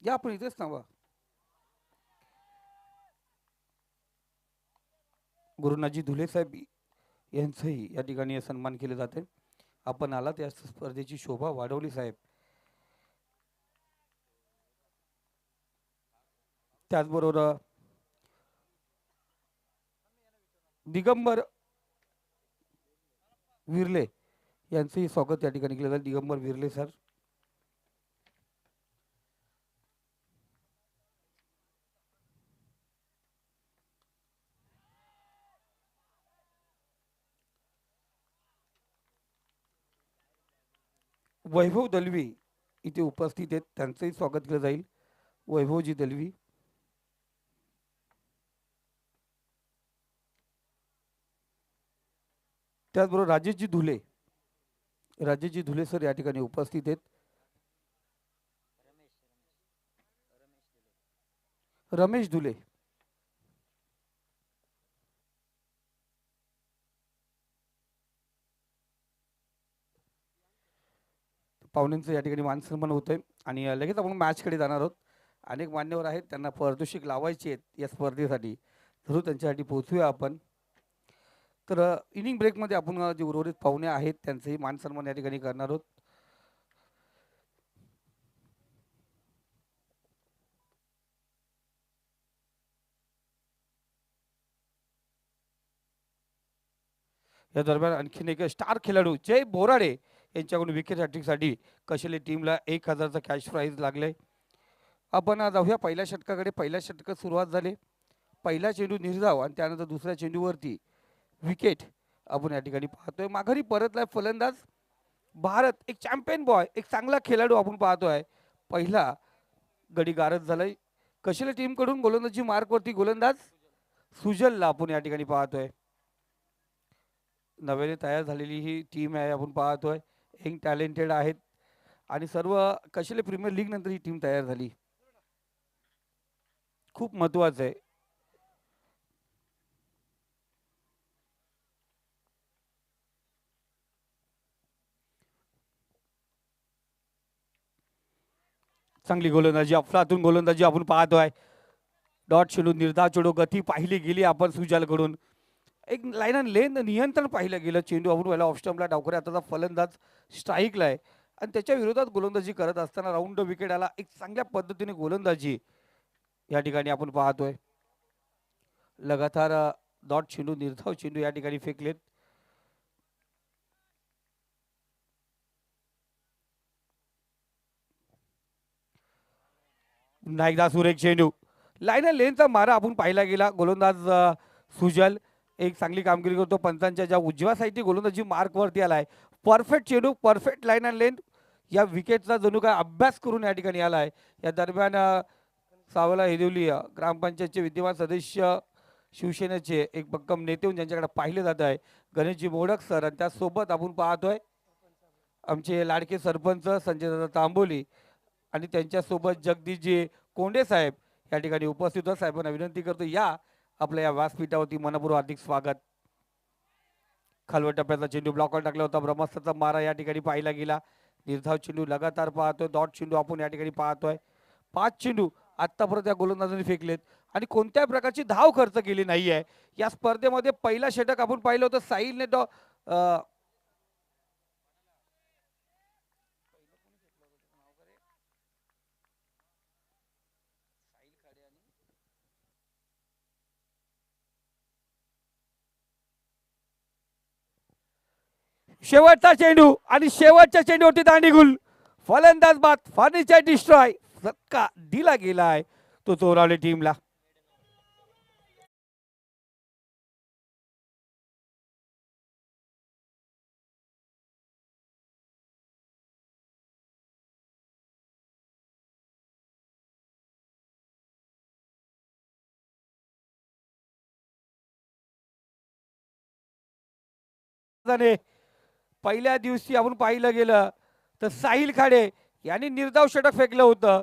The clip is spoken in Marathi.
या आपण इथेच थांबा. गुरुनाथजी धुले साहेब यांचंही या ठिकाणी सन्मान केले जाते. आपण आलात या स्पर्धेची शोभा वाढवली साहेब. त्याचबरोबर दिगंबर विरले यांचंही स्वागत या ठिकाणी केलं जाईल. दिगंबर विरले सर. वैभव दलवी इथे उपस्थित आहेत, त्यांचंही स्वागत केलं जाईल. वैभवजी दलवी. त्याचबरोबर राजेशजी धुले सर या ठिकाणी उपस्थित आहेत. रमेश धुले. पाहुण्यांचं या ठिकाणी मान सन्मान होतोय आणि लगेच आपण मॅचकडे जाणार आहोत. अनेक मान्यवर आहेत, त्यांना पारितोषिक लावायचे आहेत या स्पर्धेसाठी, जरूर त्यांच्यासाठी पोहोचूया आपण. तर इनिंग ब्रेकमध्ये आपण जे उर्वरित पाहुणे आहेत त्यांचंही मान सन्मान या ठिकाणी करणार आहोत. या दरम्यान आणखीन एक स्टार खेळाडू जय बोराडे यांच्याकडून विकेट हॅट्रिकसाठी कशेले टीमला 1000चा कॅश प्राईज लागले. आपण जाऊया पहिल्या षटकाकडे. पहिल्या षटकात सुरुवात झाली. पहिला चेंडू निर्धाव आणि त्यानंतर दुसऱ्या चेंडूवरती विकेट आपण या ठिकाणी पाहतोय. माघारी परतलाय फलंदाज भारत, एक चॅम्पियन बॉय, एक चांगला खेळाडू आपण पाहतोय. पहिला गडी गारद झालाय. कशेले टीमकडून गोलंदाजी मार्कवरती गोलंदाज सुजलला आपण या ठिकाणी पाहतोय. नव्याने तयार झालेली ही टीम आहे आपण पाहतोय. यंग टॅलेंटेड आहेत आणि सर्व कशेले प्रीमियर लीग नंतर ही टीम तयार झाली, खूप महत्वाचं आहे. चांगली गोलंदाजी, अफलातून गोलंदाजी आपण पाहतोय. डॉट चेंडू, निर्धाव चेंडू, गती पाहिली गेली आपण सुजालकडून. एक लाईन अँड लेन नियंत्रण पाहिलं गेलं. चेंडू आपण पहिला ऑफस्टंपला डावखऱ्या हाताचा फलंदाज स्ट्राईकला आहे आणि त्याच्या विरोधात गोलंदाजी करत असताना राऊंड विकेट आला. एक चांगल्या पद्धतीने गोलंदाजी या ठिकाणी आपण पाहतोय. लगातार डॉट चेंडू, निर्धाव चेंडू या ठिकाणी फेकलेत. नाईकदा सुरेख चेंडू, लाईन अँड लेनचा मारा आपण पाहिला गेला. गोलंदाज सुजल एक चांगली कामगिरी करतो. पंचांच्या ज्या उजव्या साईडची गोलंदाजी मार्कवरती आलाय. परफेक्ट चेंडू, परफेक्ट लाईन अँड लेन, या विकेटचा जणू काय अभ्यास करून या ठिकाणी आलाय. या दरम्यान सावला हिरिवली ग्रामपंचायतचे विद्यमान सदस्य, शिवसेनेचे एक भक्कम नेते ज्यांच्याकडे पाहिले जात आहे, गणेशजी मोडक सर, आणि त्यासोबत आपण पाहतोय आमचे लाडके सरपंच संजय दादा तांबोली आणि त्यांच्यासोबत जगदीशजी कोंडे साहेब या ठिकाणी उपस्थित होत. साहेबांना विनंती करतो या आपल्या या व्यासपीठावरती मनपूर्वक हार्दिक स्वागत. खालवट टप्प्याचा चेंडू ब्लॉकवर टाकला होता. ब्रह्मास्त्राचा मारा या ठिकाणी पाहिला गेला. निर्धाव चेंडू लगातार पाहतोय. डॉट चेंडू आपण या ठिकाणी पाहतोय. 5 चेंडू आतापर्यंत या गोलंदाजांनी फेकलेत आणि कोणत्याही प्रकारची धाव खर्च केली नाहीये या स्पर्धेमध्ये. पहिला षटक आपण पाहिलं होतं साहिलने शेवटचा चेंडू आणि शेवटच्या चेंडूवरती दांडी गुल. फलंदाज बाद, फर्निचर डिस्ट्रॉय, धक्का दिला गेलाय तो चोरावले टीमला. पहिल्या दिवशी आपण पाहिलं गेलं तर साहिल खाडे यांनी निर्धाव षटक फेकलं होतं.